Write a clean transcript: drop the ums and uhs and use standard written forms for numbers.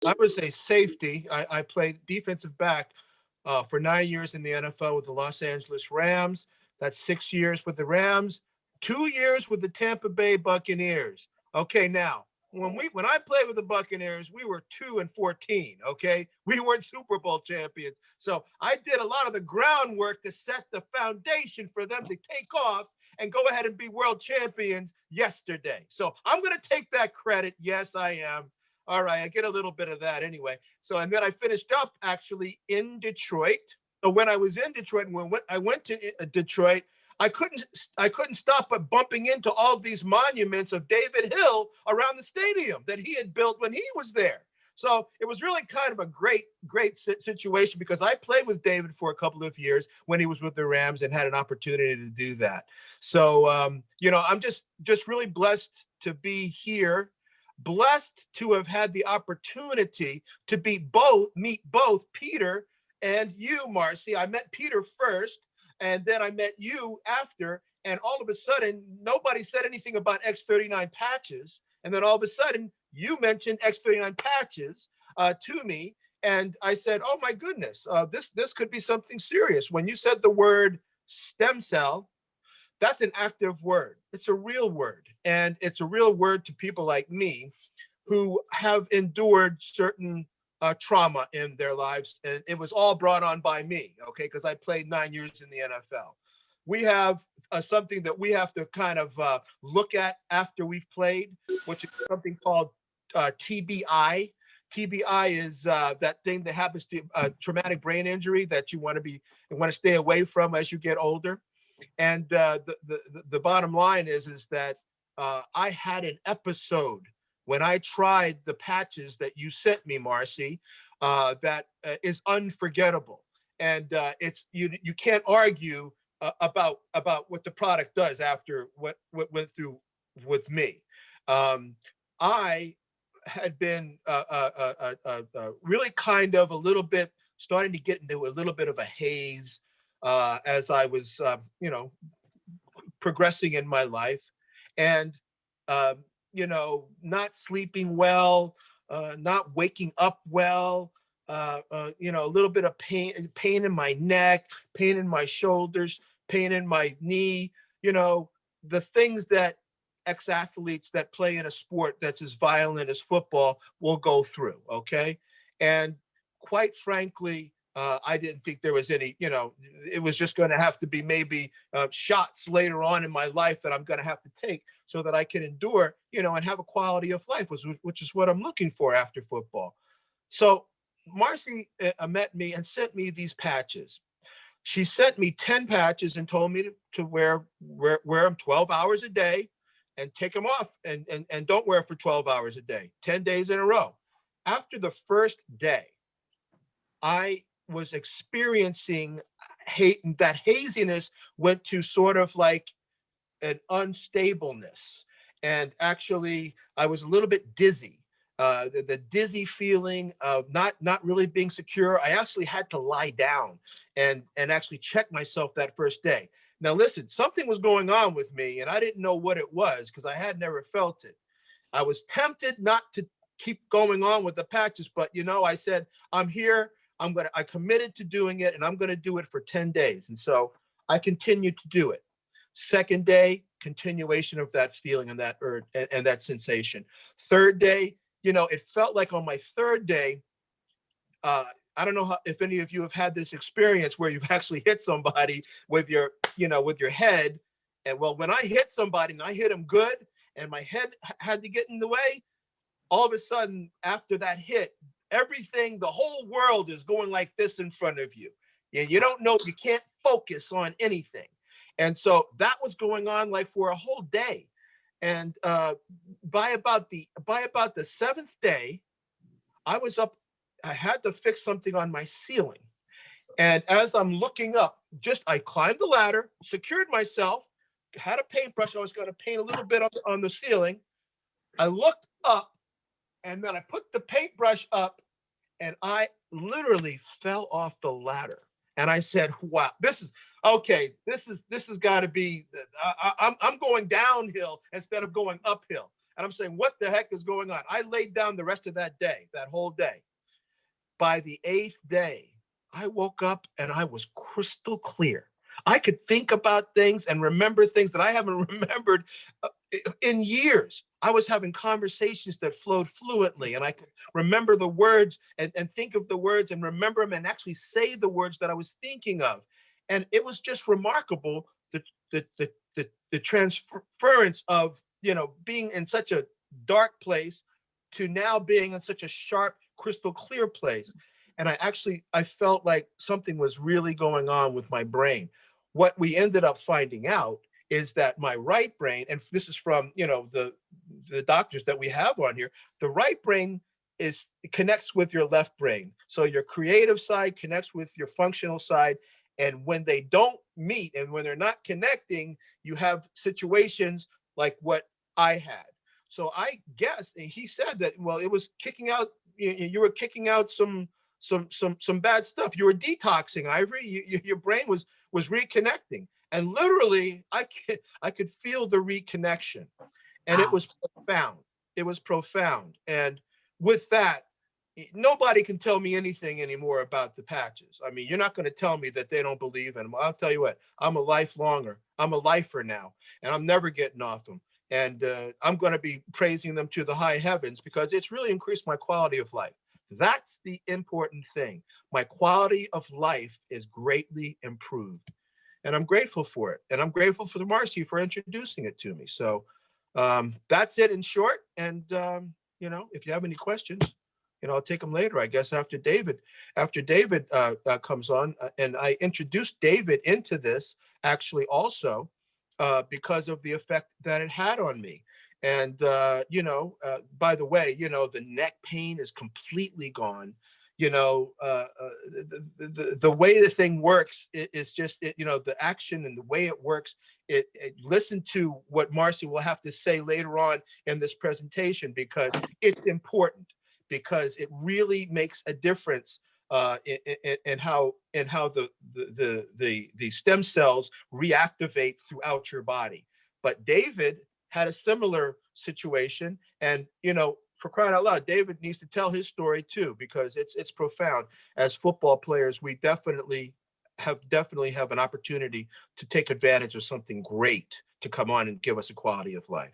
I was a safety. I played defensive back for 9 years in the NFL with the Los Angeles Rams. That's 6 years with the Rams, 2 years with the Tampa Bay Buccaneers. Okay, now when I played with the Buccaneers, we were 2-14. Okay, we weren't Super Bowl champions, so I did a lot of the groundwork to set the foundation for them to take off and go ahead and be world champions yesterday. So I'm going to take that credit. Yes, I am. All right, I get a little bit of that anyway. So, and then I finished up actually in Detroit. So when I was in Detroit, and when I went to Detroit, I couldn't I couldn't stop but bumping into all these monuments of David Hill around the stadium that he had built when he was there. So it was really kind of a great situation because I played with David for a couple of years when he was with the Rams and had an opportunity to do that. So I'm just really blessed to be here, blessed to have had the opportunity to meet both Peter and you, Marcy. I met Peter first, and then I met you after. And all of a sudden, nobody said anything about X39 patches. And then all of a sudden, you mentioned X39 patches to me, and I said, "Oh my goodness, this could be something serious." When you said the word stem cell, that's an active word. It's a real word. And it's a real word to people like me who have endured certain trauma in their lives. And it was all brought on by me, okay, because I played 9 years in the NFL. We have something that we have to kind of look at after we've played, which is something called TBI. TBI is that thing that happens to traumatic brain injury that you want to stay away from as you get older. And the bottom line is that I had an episode when I tried the patches that you sent me, Marcy, that is unforgettable. And it's you can't argue about what the product does after what went through with me. I had been really kind of a little bit starting to get into a little bit of a haze as I was, progressing in my life, and not sleeping well, not waking up well. A little bit of pain in my neck, pain in my shoulders, pain in my knee. The things that ex-athletes that play in a sport that's as violent as football will go through. Okay, and quite frankly, I didn't think there was any, it was just going to have to be maybe shots later on in my life that I'm going to have to take so that I can endure, and have a quality of life, which is what I'm looking for after football. So Marcy met me and sent me these patches. She sent me 10 patches and told me to wear them 12 hours a day and take them off and don't wear for 12 hours a day, 10 days in a row. After the first day, I was experiencing that haziness went to sort of like an unstableness. And actually, I was a little bit dizzy. The dizzy feeling of not really being secure. I actually had to lie down and actually check myself that first day. Now, listen, something was going on with me, and I didn't know what it was because I had never felt it. I was tempted not to keep going on with the patches, but I said, I'm here. I committed to doing it, and I'm going to do it for 10 days. And so I continued to do it. Second day, continuation of that feeling and that urge and that sensation. Third day, it felt like on my third day, I don't know if any of you have had this experience where you've actually hit somebody with your head. And well, when I hit somebody and I hit them good and my head had to get in the way, all of a sudden after that hit, the whole world is going like this in front of you. And you don't know, you can't focus on anything. And so that was going on like for a whole day. And by about the seventh day, I was up. I had to fix something on my ceiling. And as I'm looking up, I climbed the ladder, secured myself, had a paintbrush. I was going to paint a little bit on the ceiling. I looked up, and then I put the paintbrush up, and I literally fell off the ladder. And I said, "Wow, this is okay. This has got to be. I'm going downhill instead of going uphill." And I'm saying, what the heck is going on? I laid down the rest of that day, that whole day. By the eighth day, I woke up and I was crystal clear. I could think about things and remember things that I haven't remembered in years. I was having conversations that flowed fluently, and I could remember the words and think of the words and remember them and actually say the words that I was thinking of. And it was just remarkable the transference of, being in such a dark place to now being in such a sharp, crystal clear place. And I felt like something was really going on with my brain. What we ended up finding out is that my right brain, and this is from, the doctors that we have on here, the right brain is connects with your left brain. So your creative side connects with your functional side. And when they don't meet and when they're not connecting, you have situations like what I had. So I guess he said that, well, it was kicking out, you were kicking out some bad stuff. You were detoxing, Ivory. Your brain was reconnecting, and literally I could feel the reconnection, and it Wow. was profound. It was profound. And with that, nobody can tell me anything anymore about the patches. I mean, you're not going to tell me that they don't believe in them. I'll tell you what, I'm a lifelonger. I'm a lifer now, and I'm never getting off them. And I'm going to be praising them to the high heavens because it's really increased my quality of life. That's the important thing. My quality of life is greatly improved, and I'm grateful for it. And I'm grateful for the Marcy for introducing it to me. So that's it in short. And if you have any questions, I'll take them later, I guess, after David. After David comes on, and I introduced David into this actually also because of the effect that it had on me. And by the way, the neck pain is completely gone. The way the thing works is just the action and the way it works. Listen to what Marcy will have to say later on in this presentation because it's important, because it really makes a difference in how the stem cells reactivate throughout your body. But David had a similar situation, and for crying out loud, David needs to tell his story too because it's profound. As football players, we definitely have an opportunity to take advantage of something great to come on and give us a quality of life.